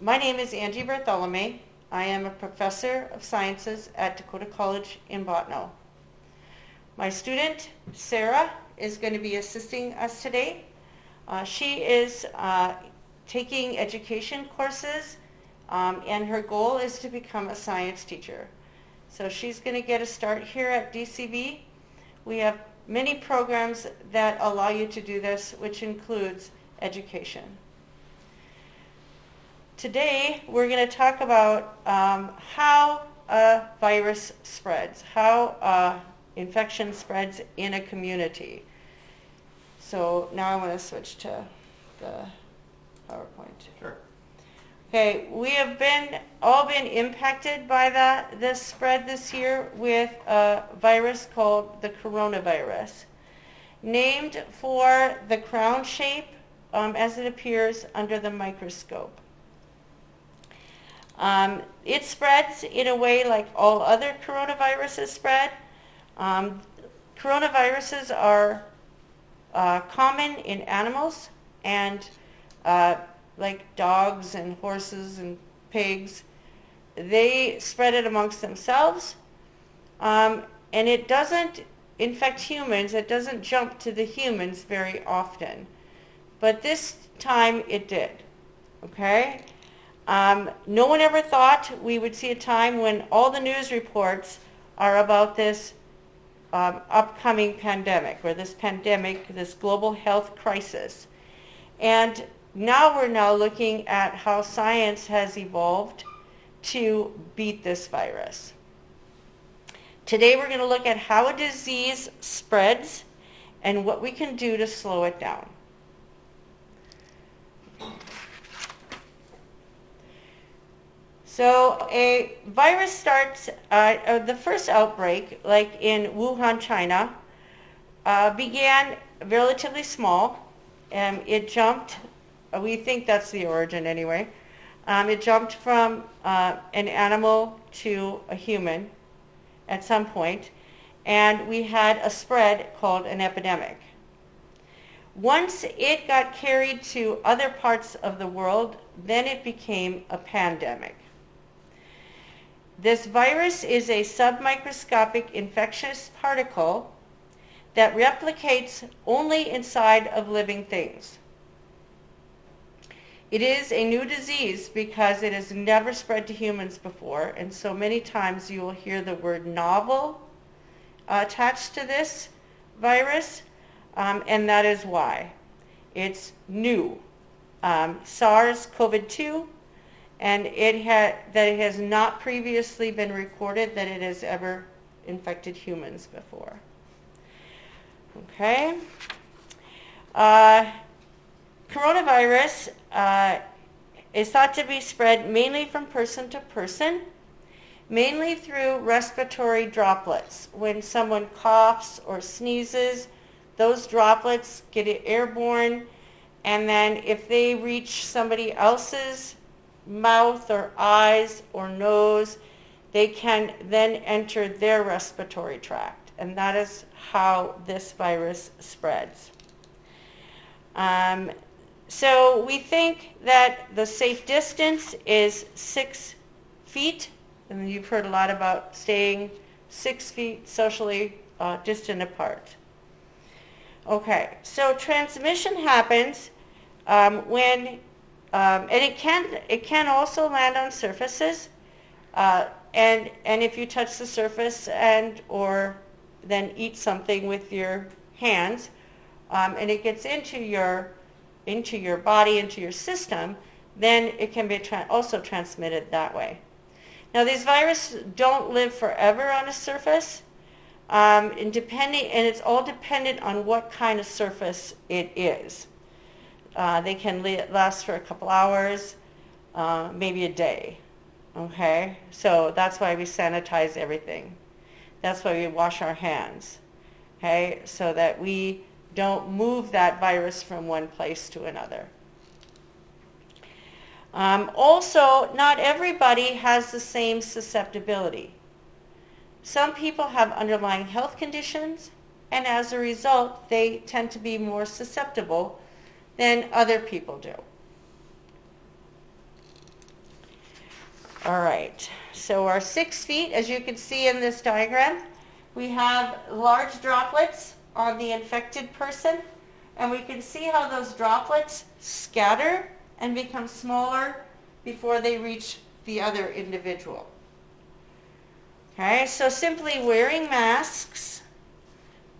My name is Angie Bartholomew. I am a professor of sciences at Dakota College in Botno. My student, Sarah, is going to be assisting us today. She is taking education courses, and her goal is to become a science teacher. So she's going to get a start here at DCB. We have many programs that allow you to do this, which includes education. Today, we're going to talk about how a virus spreads, how infection spreads in a community. So now I want to switch to the PowerPoint. Sure. Okay, we have all been impacted by this spread this year with a virus called the coronavirus, named for the crown shape as it appears under the microscope. It spreads in a way like all other coronaviruses spread. Coronaviruses are common in animals, and like dogs and horses and pigs, they spread it amongst themselves. And it doesn't infect humans. It doesn't jump to the humans very often. But this time it did. Okay? No one ever thought we would see a time when all the news reports are about this upcoming pandemic, or this pandemic, this global health crisis. And now we're looking at how science has evolved to beat this virus. Today we're going to look at how a disease spreads and what we can do to slow it down. So a virus starts, the first outbreak, like in Wuhan, China, began relatively small. It jumped, we think that's the origin anyway. It jumped from an animal to a human at some point, and we had a spread called an epidemic. Once it got carried to other parts of the world, then it became a pandemic. This virus is a submicroscopic infectious particle that replicates only inside of living things. It is a new disease because it has never spread to humans before, and so many times you will hear the word novel attached to this virus, and that is why. It's new. SARS-CoV-2, and it has not previously been recorded that it has ever infected humans before. Okay. Coronavirus is thought to be spread mainly from person to person, mainly through respiratory droplets. When someone coughs or sneezes, those droplets get airborne, and then if they reach somebody else's mouth or eyes or nose, they can then enter their respiratory tract, and that is how this virus spreads. So we think that the safe distance is 6 feet, and you've heard a lot about staying 6 feet socially distant apart. Okay, so transmission happens when and it can also land on surfaces, and if you touch the surface or then eat something with your hands, and it gets into your body, into your system, then it can be also transmitted that way. Now, these viruses don't live forever on a surface, and it's all dependent on what kind of surface it is. They can last for a couple hours, maybe a day. Okay, so that's why we sanitize everything. That's why we wash our hands. Okay, so that we don't move that virus from one place to another. Also, not everybody has the same susceptibility. Some people have underlying health conditions, and as a result, they tend to be more susceptible than other people do. All right, so our 6 feet, as you can see in this diagram, we have large droplets on the infected person, and we can see how those droplets scatter and become smaller before they reach the other individual. Okay, so simply wearing masks,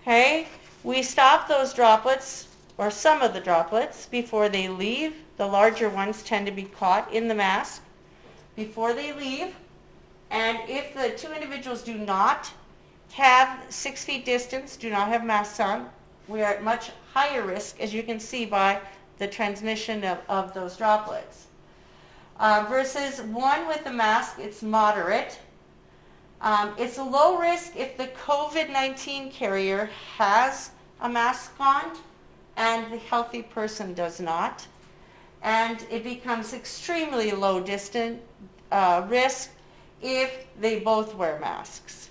okay, we stop those droplets, or some of the droplets, before they leave. The larger ones tend to be caught in the mask before they leave. And if the 2 individuals do not have 6 feet distance, do not have masks on, we are at much higher risk, as you can see by the transmission of those droplets. Versus one with a mask, it's moderate. It's a low risk if the COVID-19 carrier has a mask on and the healthy person does not. And it becomes extremely low risk if they both wear masks.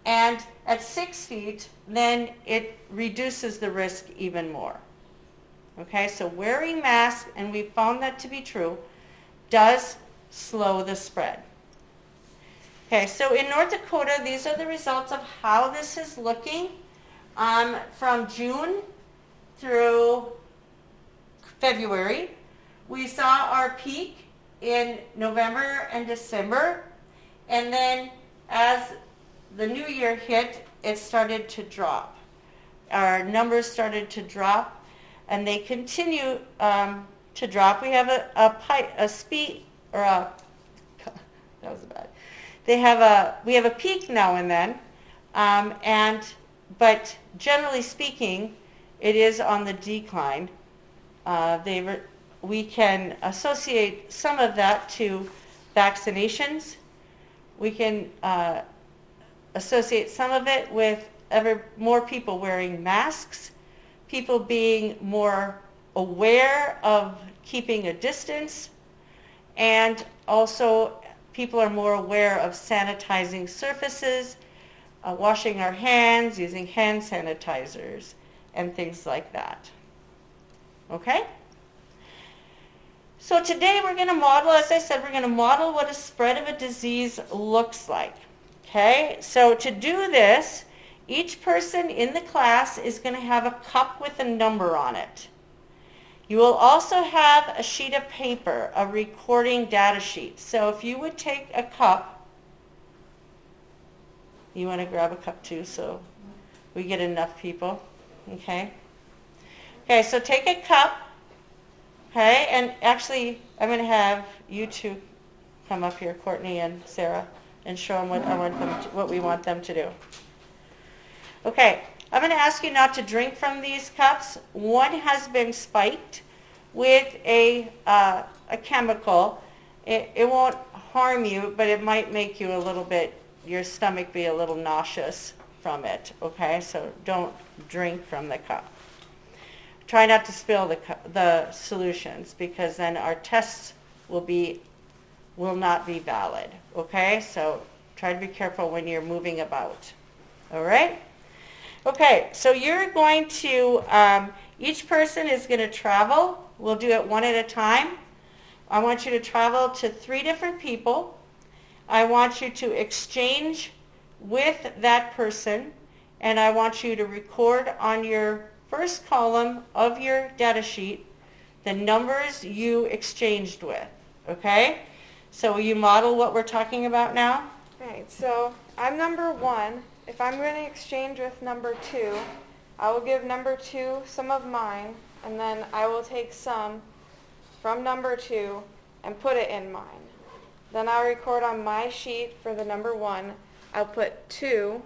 And at 6 feet, then it reduces the risk even more. Okay, so wearing masks, and we found that to be true, does slow the spread. Okay, so in North Dakota, these are the results of how this is looking from June through February. We saw our peak in November and December, and then as the new year hit, it started to drop. Our numbers started to drop, and they continue to drop. We have we have a peak now and then, but generally speaking, it is on the decline. We can associate some of that to vaccinations. We can associate some of it with more people wearing masks, people being more aware of keeping a distance, and also people are more aware of sanitizing surfaces, washing our hands, using hand sanitizers, and things like that. Okay? So today we're going to model, as I said, we're going to model what a spread of a disease looks like. Okay? So to do this, each person in the class is going to have a cup with a number on it. You will also have a sheet of paper, a recording data sheet. So if you would take a cup, you want to grab a cup too so we get enough people, okay? Okay, so take a cup, okay, and actually I'm going to have you two come up here, Courtney and Sarah, and show them what we want them to do. Okay, I'm going to ask you not to drink from these cups. One has been spiked with a chemical. It won't harm you, but it might make you a little bit, your stomach be a little nauseous from it, okay? So don't drink from the cup. Try not to spill the solutions, because then our tests will not be valid, okay? So try to be careful when you're moving about, all right? Okay, so you're going to, each person is going to travel. We'll do it one at a time. I want you to travel to 3 different people. I want you to exchange with that person, and I want you to record on your first column of your data sheet the numbers you exchanged with, okay? So will you model what we're talking about now? Right, so I'm number 1. If I'm going to exchange with number 2, I will give number 2 some of mine, and then I will take some from number 2 and put it in mine. Then I'll record on my sheet for the number 1. I'll put 2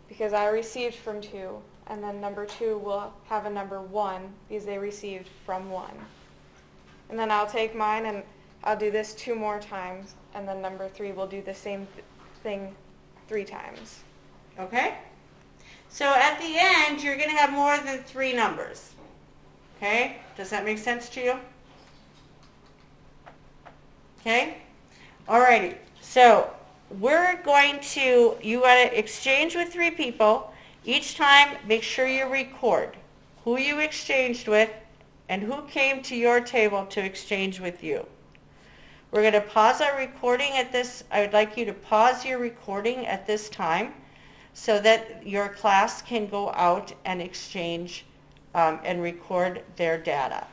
because I received from 2, and then number 2 will have a number 1 because they received from 1. And then I'll take mine and I'll do this 2 more times, and then number 3 will do the same thing 3 times. Okay? So at the end, you're going to have more than 3 numbers. Okay? Does that make sense to you? Okay? Alrighty. So we're going to, you want to exchange with 3 people. Each time, make sure you record who you exchanged with and who came to your table to exchange with you. We're going to pause our recording at this. I would like you to pause your recording at this time so that your class can go out and exchange and record their data.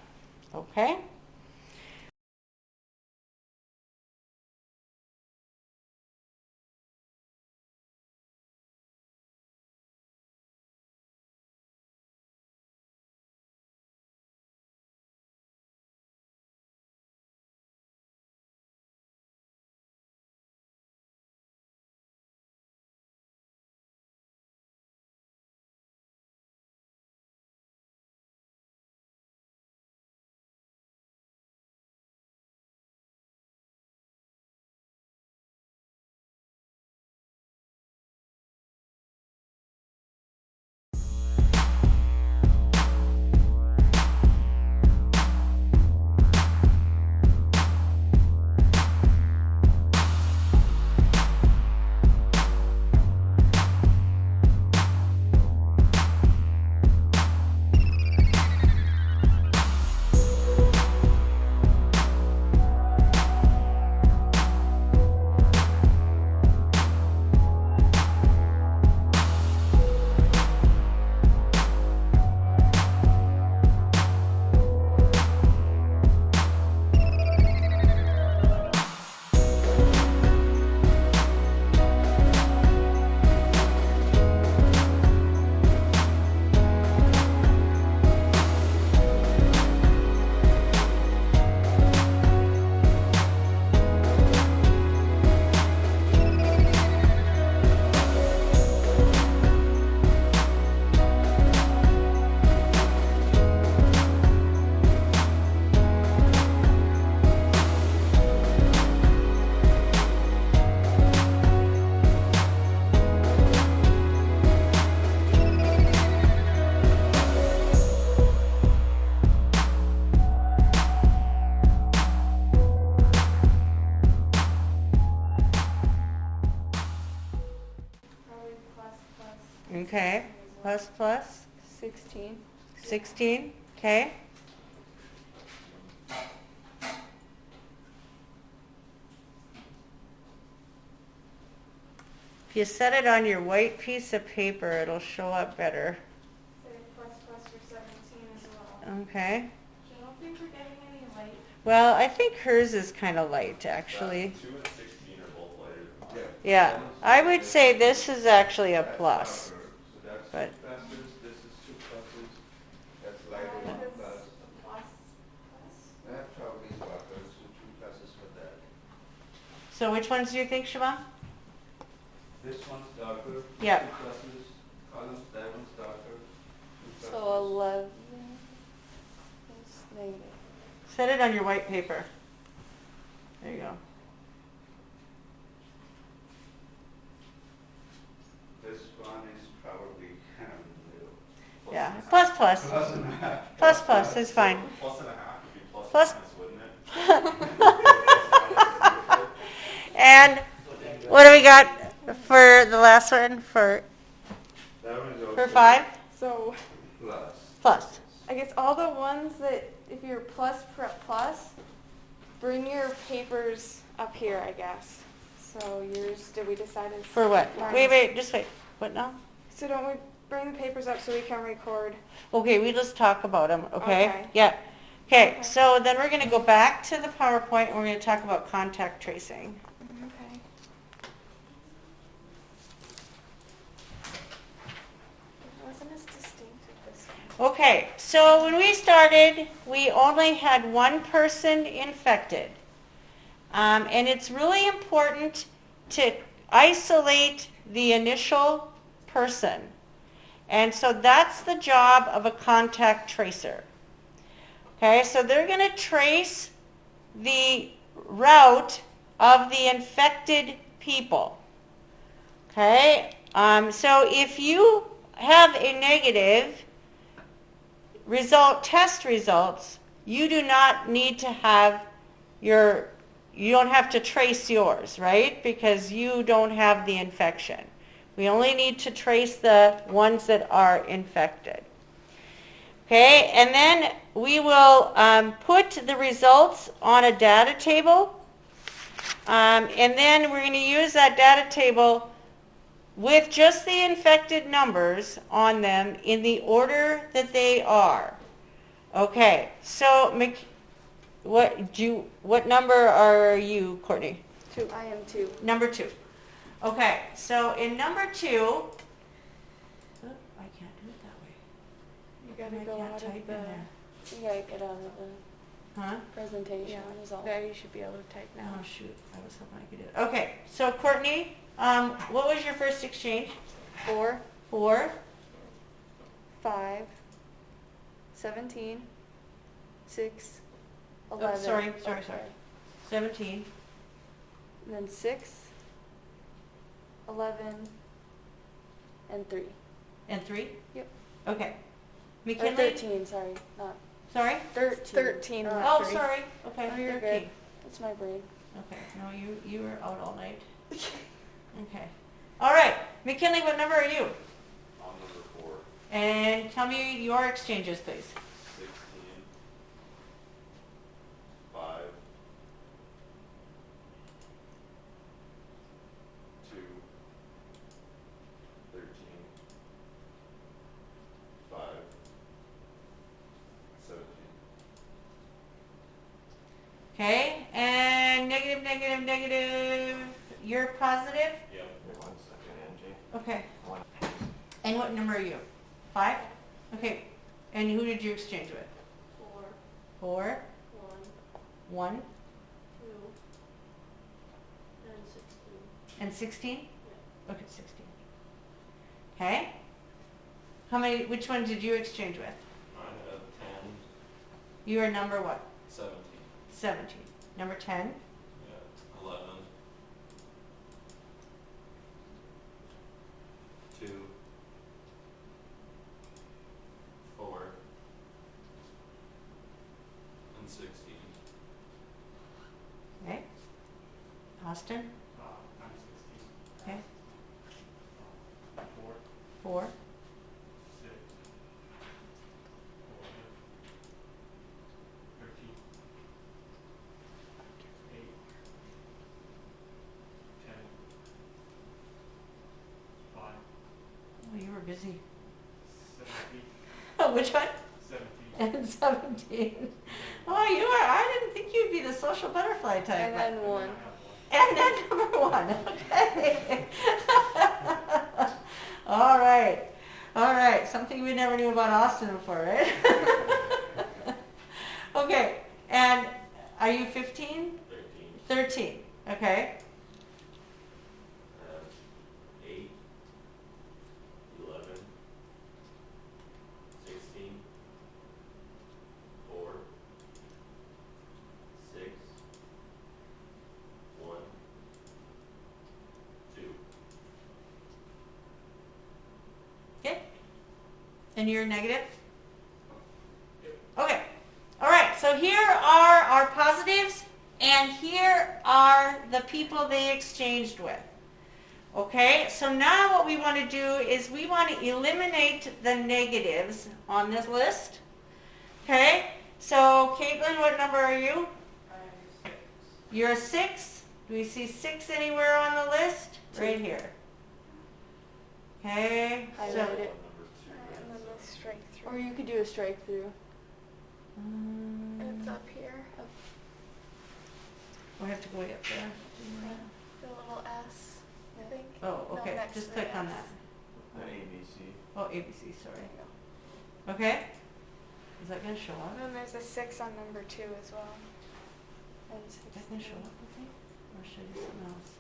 Okay? Okay. Plus plus. 16. 16. Okay. If you set it on your white piece of paper, it'll show up better. Say plus for 17 as well. Okay. I don't think we're getting any light. Well, I think hers is kind of light, actually. 2 and 16 are both lighter. Yeah. I would say this is actually a plus. So that's But- 2 pluses, this is 2 pluses, that's lighter Mine 1 is plus. plus. That probably is darker, so 2 pluses for that. So which ones do you think, Siobhan? This one's darker, 2 Yeah. pluses, columns, that one's darker, 2 pluses. So 11 is negative. Set it on your white paper. There you go. This one is probably kind of in the middle. Yeah. Plus plus. Plus and a half. Plus plus is fine. Plus and a half would be plus, Plus- minus, wouldn't it? And what do we got for the last one? For That one is also. 5? So Plus. Plus. I guess all the ones that, if you're plus, bring your papers up here, I guess. So yours, did we decide? Is For what? minus- Wait, just wait. What now? So don't we bring the papers up so we can record? Okay, we just talk about them, okay? Okay. Yeah. Okay, Okay. so then we're going to go back to the PowerPoint and we're going to talk about contact tracing. Okay. It wasn't as distinct as this one. Okay, so when we started, we only had one person infected. And it's really important to isolate the initial person. And so that's the job of a contact tracer. Okay, so they're going to trace the route of the infected people. Okay, so if you have a negative test results, you do not need to have you don't have to trace yours, right? Because you don't have the infection. We only need to trace the ones that are infected. Okay, and then we will put the results on a data table And then we're going to use that data table with just the infected numbers on them in the order that they are. Okay, so what number are you, Courtney? 2. I am 2. Number 2. Okay, so in number 2, oh, I can't do it that way. You gotta I go can't out type of in the. there. You gotta get out of the Huh? presentation Yeah, is all. there you should be able to type now. Oh shoot, I was hoping I could do it. Okay, so Courtney, what was your first exchange? 4, 4, 5, 17, 6, oh, 11. sorry, 17, And then 6, 11, And 3. and 3? Yep. Okay. Or McKinley? 13, sorry. Not Sorry? 13. 13. Oh, Three. sorry. Okay, Oh, you're 13. good. That's my brain. Okay, no, you were out all night. Okay. All right, McKinley, what number are you? I'm number 4, And tell me your exchanges, please. 16, 5, 2, 13, 5, 17. Okay, and negative, negative, negative. You're positive? Yep. 1 second, Angie. Okay. And what number are you? 5? Okay. And who did you exchange with? 4, 4, 1, 1, 2, and 16. and 16? Okay, 16. Okay. How many, which one did you exchange with? I have 10, You are number what? 17, 17. Number 10? yeah, 11, 2, 4, and 16. Okay. Austin? I'm 16. Okay. 4, 4, 6, 13, 8, 10, 5, oh, you were busy. 17, Which one? 17, And 17. Oh, you are, I didn't think you'd be the social butterfly type. And then and 1. I have 1. And then number 1, okay. All right. All right, something we never knew about Austin before, right? Okay, and are you 15? 13, 13, okay. 8, 11, 16, 4, 6, 1, 2. Okay. And you're negative? Okay. All right, so here are our positives, and here are the people they exchanged with. Okay, so now what we want to do is we want to eliminate the negatives on this list. Okay, so Caitlin, what number are you? You're a 6. Do we see 6 anywhere on the list? Right here. Okay, so Highlight it. Number 2. And then the strike Or through. you could do a strike through. It's up here. we have to go way up there. The little S, I think. Oh, No, okay, next just to the click on S. that. The ABC. Oh, ABC, sorry. Okay, is that going to show up? And then there's a 6 on number 2 as well. And Is that going to show up, I think? Or should I do something else?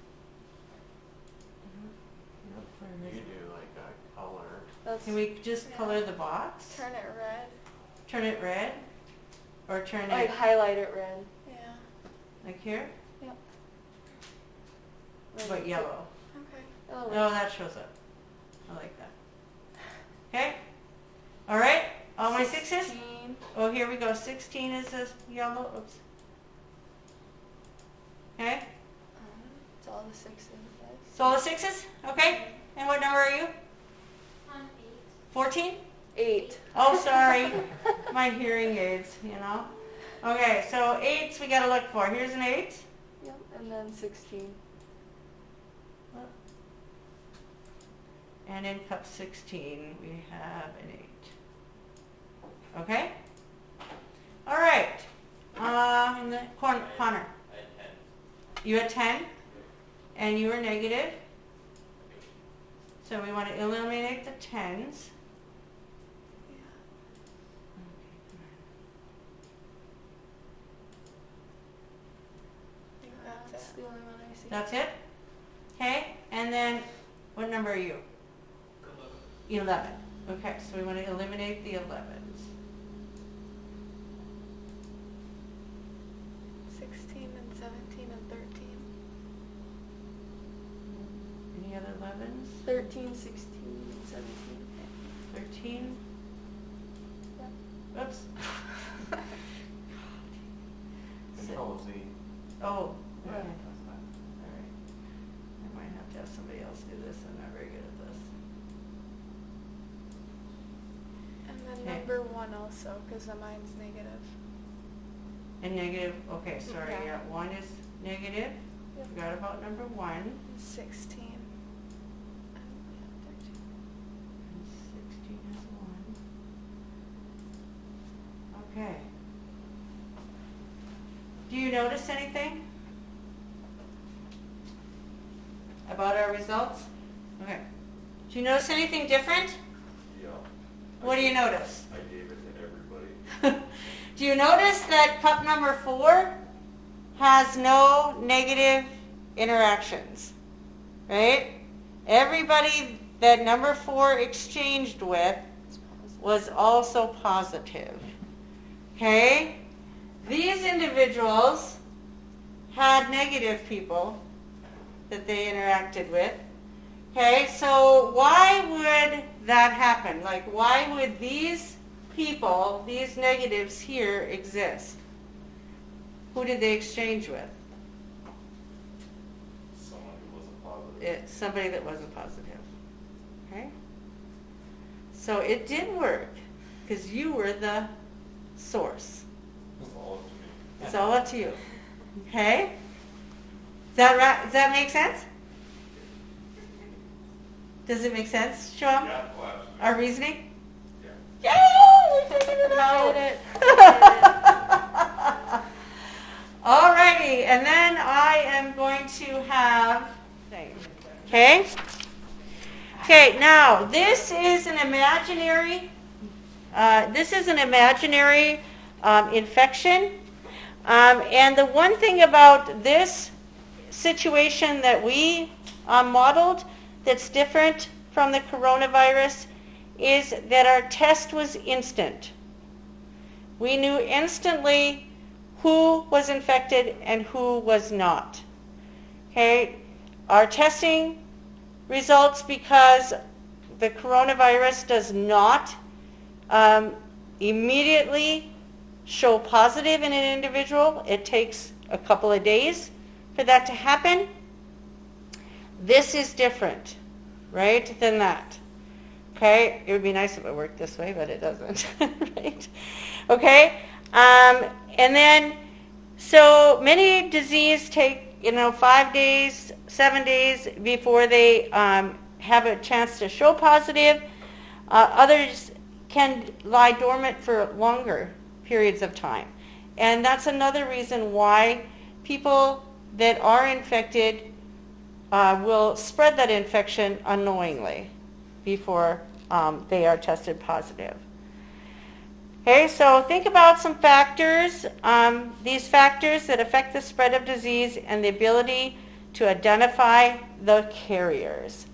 Look for You this. can do like a color. That's Can we just Yeah. color the box? turn it red. Turn it red? Or turn like it highlight it red. Yeah. like here? Yep. But yellow. Okay. Oh, No, that shows up. I like that. Okay? All right? All my 6s? 16. Oh, here we go. 16 is this yellow. Oops. Okay? It's all the 6s. So all the 6s? Okay? And what number are you? I'm 8. 14? 8. Oh, sorry. My hearing aids, you know. Okay, so 8s we got to look for. Here's an 8. Yep. And then 16. And in cup 16, we have an 8. Okay? All right. In the Connor. I had 10. You had 10? And you were negative? So we want to eliminate the 10s. That's the only one I see. That's it? Okay, and then what number are you? 11. Okay, so we want to eliminate the 11s. 16 and 17 and 13. Any other 11s? 13, 16, 17. 13? Yep. Oops. Control Z. Oh, Yeah, okay. that's fine. All right. I might have to have somebody else do this. I'm not very good at this. And then Okay. number 1 also, because the mine's negative. And negative, okay, sorry, Okay. yeah, 1 is negative. Yep. Forgot about number 1. And 16. And 13. And 16 is 1. Okay. Do you notice anything about our results? Okay. Do you notice anything different? Yeah. What do you notice? I gave it to everybody. Do you notice that cup number 4 has no negative interactions? Right? Everybody that number 4 exchanged with was also positive. Okay? These individuals had negative people that they interacted with. Okay, so why would that happen? Like, why would these people, these negatives here, exist? Who did they exchange with? Someone who wasn't positive. Somebody that wasn't positive. Okay? So it did work because you were the source. It's all up to me. It's all up to you. Okay? Is that right? Does that make sense? Does it make sense, Shom? Yeah, well, absolutely. Our reasoning? Yeah. Yay! We're figuring it out. Did it. Alrighty, and then I am going to have. Okay? Okay, now this is an imaginary. Infection. And the one thing about this situation that we modeled that's different from the coronavirus is that our test was instant. We knew instantly who was infected and who was not. Okay? Our testing results, because the coronavirus does not immediately show positive in an individual. It takes a couple of days for that to happen. This is different, right, than that. Okay? It would be nice if it worked this way, but it doesn't, right? Okay? And then, so many diseases take, 5 days, 7 days before they have a chance to show positive. Others can lie dormant for longer periods of time. And that's another reason why people that are infected will spread that infection unknowingly before they are tested positive. Okay, so think about some factors, these factors that affect the spread of disease and the ability to identify the carriers.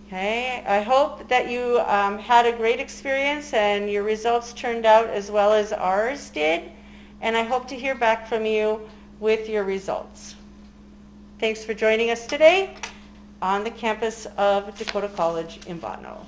Okay, I hope that you had a great experience and your results turned out as well as ours did, and I hope to hear back from you with your results. Thanks for joining us today on the campus of Dakota College in Bottineau.